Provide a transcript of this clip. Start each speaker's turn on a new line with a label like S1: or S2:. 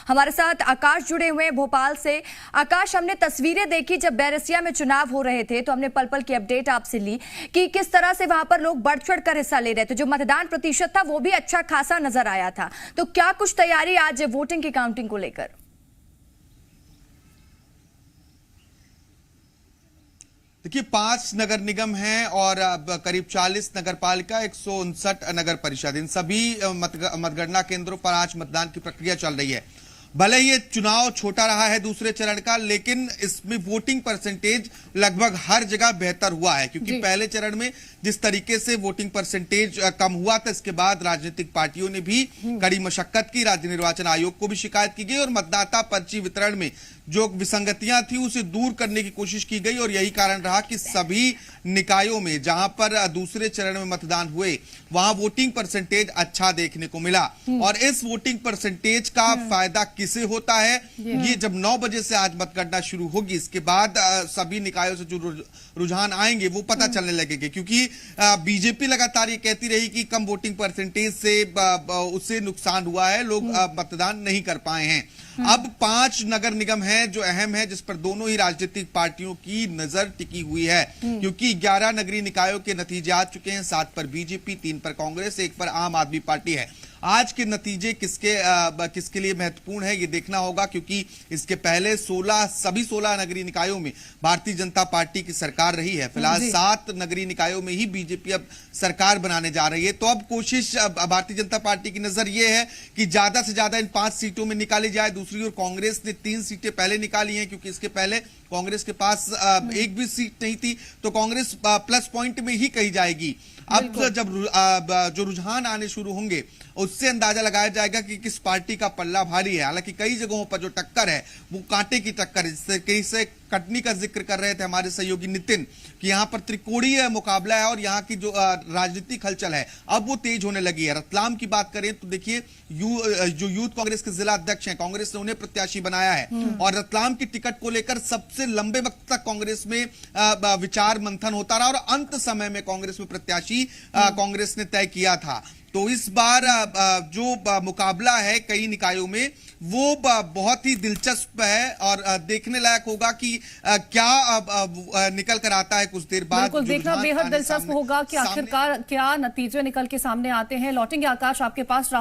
S1: हमारे साथ आकाश जुड़े हुए हैं भोपाल से। आकाश, हमने तस्वीरें देखी जब बैरसिया में चुनाव हो रहे थे, तो हमने पल पल की अपडेट आपसे ली कि किस तरह से वहां पर लोग बढ़ चढ़कर हिस्सा ले रहे थे। जो मतदान प्रतिशत था वो भी अच्छा खासा नजर आया था। तो क्या कुछ तैयारी आज वोटिंग की काउंटिंग को लेकर?
S2: देखिए, 5 नगर निगम हैं और करीब 40 नगर पालिका, 159 नगर परिषद, इन सभी मतगणना केंद्रों पर आज मतदान की प्रक्रिया चल रही है। भले ये चुनाव छोटा रहा है दूसरे चरण का, लेकिन इसमें वोटिंग परसेंटेज लगभग हर जगह बेहतर हुआ है, क्योंकि पहले चरण में जिस तरीके से वोटिंग परसेंटेज कम हुआ था, इसके बाद राजनीतिक पार्टियों ने भी कड़ी मशक्कत की, राज्य निर्वाचन आयोग को भी शिकायत की गई और मतदाता पर्ची वितरण में जो विसंगतियां थी उसे दूर करने की कोशिश की गई। और यही कारण रहा कि सभी निकायों में जहां पर दूसरे चरण में मतदान हुए वहां वोटिंग परसेंटेज अच्छा देखने को मिला। और इस वोटिंग परसेंटेज का फायदा किसे होता है, ये जब 9 बजे से आज मतगणना शुरू होगी, इसके बाद सभी निकायों से जो रुझान आएंगे वो पता चलने लगेंगे। क्योंकि बीजेपी लगातार ये कहती रही कि कम वोटिंग परसेंटेज से उससे नुकसान हुआ है, लोग मतदान नहीं कर पाए हैं। अब 5 नगर निगम हैं जो अहम है, जिस पर दोनों ही राजनीतिक पार्टियों की नजर टिकी हुई है, क्योंकि 11 नगरीय निकायों के नतीजे आ चुके हैं। 7 पर बीजेपी, 3 पर कांग्रेस, 1 पर आम आदमी पार्टी है। आज के नतीजे किसके लिए महत्वपूर्ण है ये देखना होगा, क्योंकि इसके पहले सभी 16 नगरीय निकायों में भारतीय जनता पार्टी की सरकार रही है। फिलहाल 7 नगरीय निकायों में ही बीजेपी अब सरकार बनाने जा रही है। तो अब कोशिश भारतीय जनता पार्टी की नजर यह है कि ज्यादा से ज्यादा इन 5 सीटों में निकाली जाए। दूसरी ओर कांग्रेस ने 3 सीटें पहले निकाली हैं, क्योंकि इसके पहले कांग्रेस के पास एक भी सीट नहीं थी, तो कांग्रेस प्लस पॉइंट में ही कही जाएगी। अब जब जो रुझान आने शुरू होंगे उससे अंदाजा लगाया जाएगा कि किस पार्टी का पल्ला भारी है। हालांकि कई जगहों पर जो टक्कर है वो कांटे की टक्कर है, जिससे कहीं से कटनी का जिक्र कर रहे थे हमारे सहयोगी नितिन कि यहाँ पर त्रिकोणीय मुकाबला है और यहाँ की जो राजनीतिक हलचल है अब वो तेज होने लगी है। रतलाम की बात करें तो देखिए, जो यूथ कांग्रेस के जिला अध्यक्ष हैं, कांग्रेस ने उन्हें प्रत्याशी बनाया है और रतलाम की टिकट को लेकर सबसे लंबे वक्त तक कांग्रेस में विचार मंथन होता रहा और अंत समय में कांग्रेस में प्रत्याशी कांग्रेस ने तय किया था। तो इस बार जो मुकाबला है कई निकायों में वो बहुत ही दिलचस्प है और देखने लायक होगा कि क्या निकल कर आता है कुछ देर बाद।
S3: बिल्कुल देखना बेहद दिलचस्प होगा कि आखिरकार क्या नतीजे निकल के सामने आते हैं। लौटेंगे आकाश आपके पास।